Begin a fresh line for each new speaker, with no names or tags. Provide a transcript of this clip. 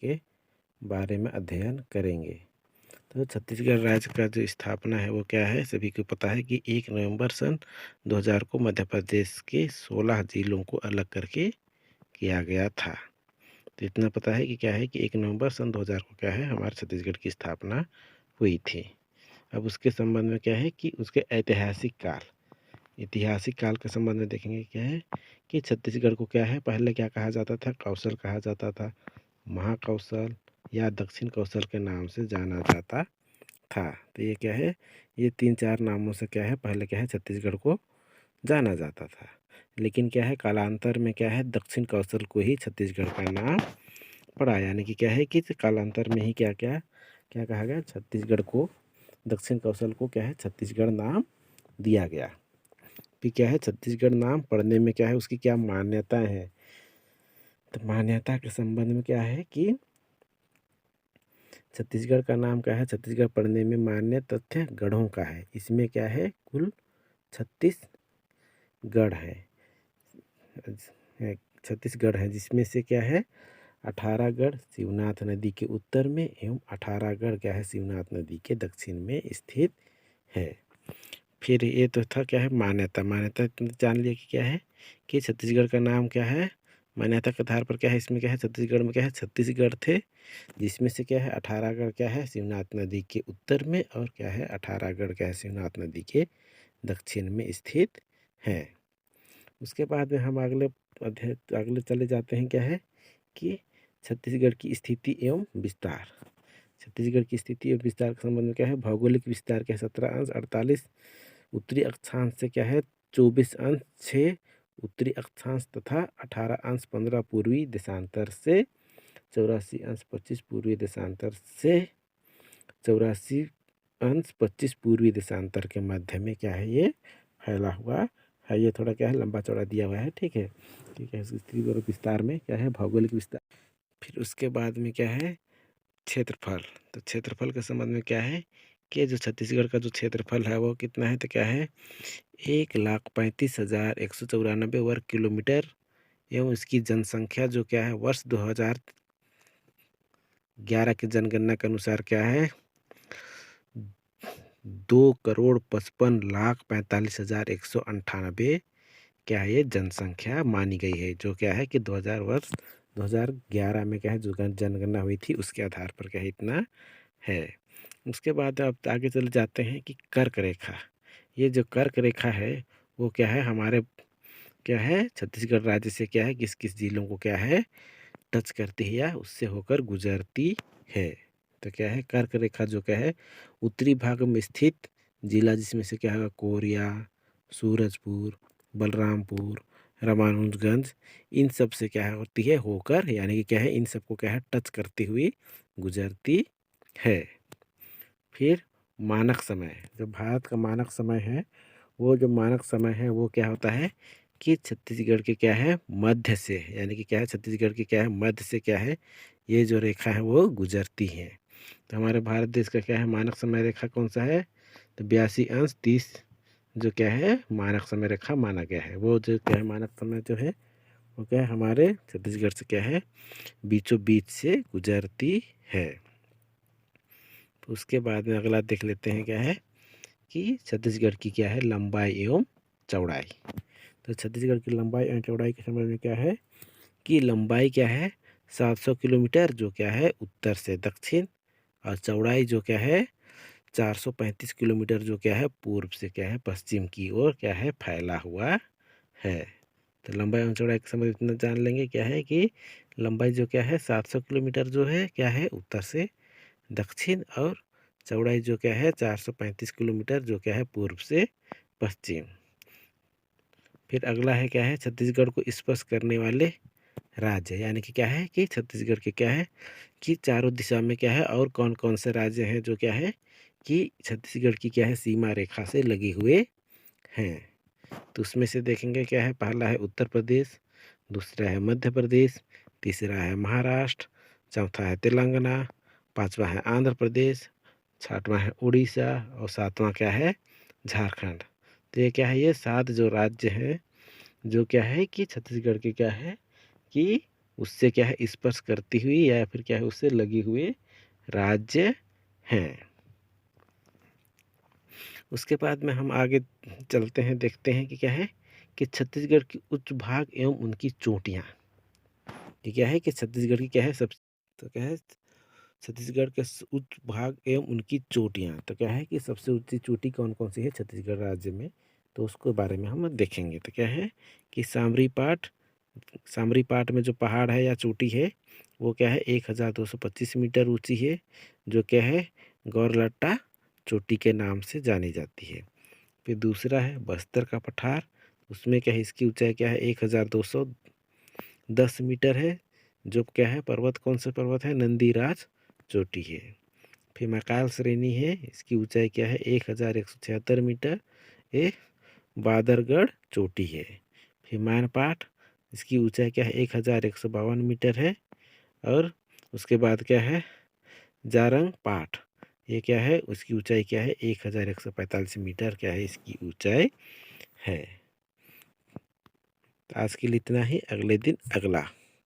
के बारे में अध्ययन करेंगे। तो छत्तीसगढ़ राज्य का जो स्थापना है वो क्या है, सभी को पता है कि 1 नवंबर सन 2000 को मध्य प्रदेश के 16 जिलों को अलग करके किया गया था। तो इतना पता है कि क्या है कि 1 नवंबर सन 2000 को क्या है हमारे छत्तीसगढ़ की स्थापना हुई थी। अब उसके संबंध में क्या है कि उसके ऐतिहासिक काल के संबंध में देखेंगे क्या है कि छत्तीसगढ़ को क्या है पहले क्या कहा जाता था, कौशल कहा जाता था, महाकौशल या दक्षिण कौशल के नाम से जाना जाता था। तो ये क्या है, ये 3-4 नामों से क्या है पहले क्या है छत्तीसगढ़ को जाना जाता था। लेकिन क्या है कालांतर में क्या है दक्षिण कौशल को ही छत्तीसगढ़ का नाम पड़ा, यानी कि क्या है कि कालांतर में ही क्या क्या क्या कहा गया, छत्तीसगढ़ को दक्षिण कौशल को क्या है छत्तीसगढ़ नाम दिया गया। फिर क्या है छत्तीसगढ़ नाम पढ़ने में क्या है उसकी क्या मान्यता है, तो मान्यता के संबंध में क्या है कि छत्तीसगढ़ का नाम क्या है, छत्तीसगढ़ पढ़ने में मान्य तथ्य गढ़ों का है। इसमें क्या है कुल 36 गढ़ है, 36 गढ़ है, जिसमें से क्या है 18 गढ़ शिवनाथ नदी के उत्तर में एवं 18 गढ़ क्या है शिवनाथ नदी के दक्षिण में स्थित है। फिर ये तो था क्या है मान्यता जान लिया कि क्या है कि छत्तीसगढ़ का नाम क्या है, मान्यता के आधार पर क्या है इसमें क्या है छत्तीसगढ़ में क्या है 36 गढ़ थे, जिसमें से क्या है 18 गढ़ क्या है शिवनाथ नदी के उत्तर में और क्या है 18 गढ़ क्या है शिवनाथ नदी के दक्षिण में स्थित है। उसके बाद में हम अगले चले जाते हैं क्या है कि छत्तीसगढ़ की स्थिति एवं विस्तार। छत्तीसगढ़ की स्थिति एवं विस्तार के संबंध में क्या है भौगोलिक विस्तार क्या है 17 अंश 48 उत्तरी अक्षांश से क्या है 24 अंश 6 उत्तरी अक्षांश तथा 18 अंश 15 पूर्वी देशांतर से 84 अंश 25 पूर्वी देशांतर से 84 अंश 25 पूर्वी देशांतर के मध्य में क्या है ये फैला हुआ है। ये थोड़ा क्या है लंबा चौड़ा दिया हुआ है, ठीक है। स्थिति और विस्तार में क्या है भौगोलिक विस्तार। फिर उसके बाद में क्या है क्षेत्रफल। तो क्षेत्रफल के संबंध में क्या है कि जो छत्तीसगढ़ का जो क्षेत्रफल है वो कितना है, तो क्या है 1,35,194 वर्ग किलोमीटर एवं इसकी जनसंख्या जो क्या है वर्ष 2011 की जनगणना के अनुसार क्या है 2,55,45,198 क्या है ये जनसंख्या मानी गई है, जो क्या है कि 2011 में क्या है जो जनगणना हुई थी उसके आधार पर क्या है इतना है। उसके बाद अब आगे चले जाते हैं कि कर्क रेखा। ये जो कर्क रेखा है वो क्या है हमारे क्या है छत्तीसगढ़ राज्य से क्या है किस किस जिलों को क्या है टच करती है या उससे होकर गुजरती है। तो क्या है कर्क रेखा जो क्या है उत्तरी भाग में स्थित जिला, जिसमें से क्या है कोरिया, सूरजपुर, बलरामपुर, रामानुजगंज, इन सब से क्या होती है होकर, यानी कि क्या है इन सबको क्या है टच करती हुई गुजरती है। फिर मानक समय, जो भारत का मानक समय है वो जो मानक समय है वो क्या होता है कि छत्तीसगढ़ के क्या है मध्य से, यानी कि क्या है छत्तीसगढ़ की क्या है मध्य से क्या है ये जो रेखा है वो गुजरती है। तो हमारे भारत देश का क्या है मानक समय रेखा कौन सा है, तो 82 अंश 30 जो क्या है मानक समय रेखा माना गया है। वो जो क्या है मानक समय जो है वो क्या है हमारे छत्तीसगढ़ से क्या है बीचों बीच से गुजरती है। तो उसके बाद में अगला देख लेते हैं क्या है कि छत्तीसगढ़ की क्या है लंबाई एवं चौड़ाई। तो छत्तीसगढ़ की लंबाई एवं चौड़ाई के संबंध में क्या है कि लंबाई क्या है 700 किलोमीटर जो क्या है उत्तर से दक्षिण, और चौड़ाई जो क्या है 435 किलोमीटर जो क्या है पूर्व से क्या है पश्चिम की ओर क्या है फैला हुआ है। तो लंबाई एवं चौड़ाई के संबंध में इतना जान लेंगे क्या है कि लंबाई जो क्या है 700 किलोमीटर जो है क्या है उत्तर से दक्षिण, और चौड़ाई जो क्या है 435 किलोमीटर जो क्या है पूर्व से पश्चिम। फिर अगला है क्या है छत्तीसगढ़ को स्पर्श करने वाले राज्य, यानी कि क्या है कि छत्तीसगढ़ के क्या है कि चारों दिशा में क्या है और कौन कौन से राज्य हैं जो क्या है कि छत्तीसगढ़ की क्या है सीमा रेखा से लगे हुए हैं। तो उसमें से देखेंगे क्या है पहला है उत्तर प्रदेश, दूसरा है मध्य प्रदेश, तीसरा है महाराष्ट्र, चौथा है तेलंगाना, पांचवा है आंध्र प्रदेश, छठवां है उड़ीसा और सातवां क्या है झारखंड। तो ये क्या है ये 7 जो राज्य हैं जो क्या है कि छत्तीसगढ़ के क्या है कि उससे क्या है स्पर्श करती हुई या फिर क्या है उससे लगी हुए राज्य हैं। उसके बाद में हम आगे चलते हैं, देखते हैं कि क्या है कि छत्तीसगढ़ की उच्च भाग एवं उनकी चोटियाँ। ये क्या है कि छत्तीसगढ़ की क्या है सब, तो क्या है छत्तीसगढ़ के उच्च भाग एवं उनकी चोटियाँ। तो क्या है कि सबसे ऊंची चोटी कौन कौन सी है छत्तीसगढ़ राज्य में, तो उसके बारे में हम देखेंगे। तो क्या है कि सामरी पाट में जो पहाड़ है या चोटी है वो क्या है 1225 मीटर ऊंची है, जो क्या है गौरलट्टा चोटी के नाम से जानी जाती है। फिर दूसरा है बस्तर का पठार, उसमें क्या है इसकी ऊंचाई क्या है 1210 मीटर है, जो क्या है पर्वत कौन सा पर्वत है नंदीराज चोटी है। फिर मैकाल श्रेणी है, इसकी ऊंचाई क्या है 1176 मीटर, ये बादरगढ़ चोटी है। फिर मैनपाट, इसकी ऊंचाई क्या है 1152 मीटर है। और उसके बाद क्या है जारंग पाठ, ये क्या है उसकी ऊंचाई क्या है 1145 मीटर क्या है इसकी ऊंचाई है। तो आज के लिए इतना ही, अगले दिन अगला।